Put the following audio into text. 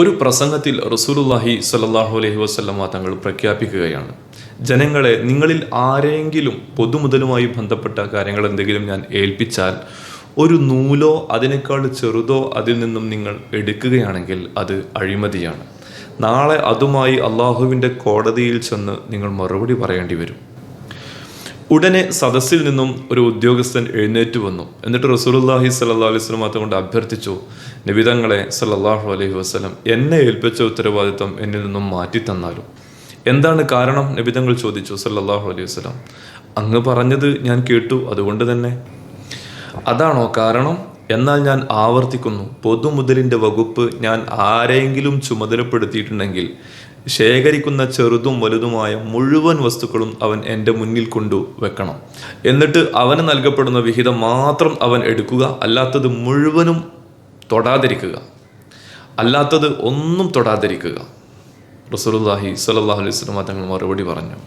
ഒരു പ്രസംഗത്തിൽ റസൂലുള്ളാഹി സ്വല്ലല്ലാഹു അലൈഹി വസല്ലമ തങ്ങൾ പ്രഖ്യാപിക്കുകയാണ്, ജനങ്ങളെ, നിങ്ങളിൽ ആരെങ്കിലും പൊതുമുതലുമായി ബന്ധപ്പെട്ട കാര്യങ്ങൾ എന്തെങ്കിലും ഞാൻ ഏൽപ്പിച്ചാൽ ഒരു നൂലോ അതിനേക്കാൾ ചെറുതോ അതിൽ നിന്നും നിങ്ങൾ എടുക്കുകയാണെങ്കിൽ അത് അഴിമതിയാണ്. നാളെ അതുമായി അള്ളാഹുവിൻ്റെ കോടതിയിൽ ചെന്ന് നിങ്ങൾ മറുപടി പറയേണ്ടി വരും. ഉടനെ സദസ്സിൽ നിന്നും ഒരു ഉദ്യോഗസ്ഥൻ എഴുന്നേറ്റ് വന്നു. എന്നിട്ട് റസൂലുള്ളാഹി സ്വല്ലല്ലാഹു അലൈഹി വസല്ലം കൊണ്ട് അഭ്യർത്ഥിച്ചു, നബി തങ്ങളെ സല്ലല്ലാഹു അലൈഹി വസല്ലം, എന്നെ ഏൽപ്പിച്ച ഉത്തരവാദിത്വം എന്നിൽ നിന്നും മാറ്റി തന്നാലും. എന്താണ് കാരണം? നബി തങ്ങൾ ചോദിച്ചു സല്ലല്ലാഹു അലൈഹി വസല്ലം. അങ്ങ് പറഞ്ഞത് ഞാൻ കേട്ടു, അതുകൊണ്ട് തന്നെ. അതാണോ കാരണം? എന്നാൽ ഞാൻ ആവർത്തിക്കുന്നു, പൊതുമുതലിൻ്റെ വകുപ്പ് ഞാൻ ആരെങ്കിലും ചുമതലപ്പെടുത്തിയിട്ടുണ്ടെങ്കിൽ ശേഖരിക്കുന്ന ചെറുതും വലുതുമായ മുഴുവൻ വസ്തുക്കളും അവൻ എൻ്റെ മുന്നിൽ കൊണ്ടു വെക്കണം. എന്നിട്ട് അവന് നൽകപ്പെടുന്ന വിഹിതം മാത്രം അവൻ എടുക്കുക, അല്ലാത്തത് മുഴുവനും തൊടാതിരിക്കുക, അല്ലാത്തത് ഒന്നും തൊടാതിരിക്കുക. റസൂലുള്ളാഹി സ്വല്ലല്ലാഹു അലൈഹി വസല്ലം തങ്ങൾ മറുപടി പറഞ്ഞു.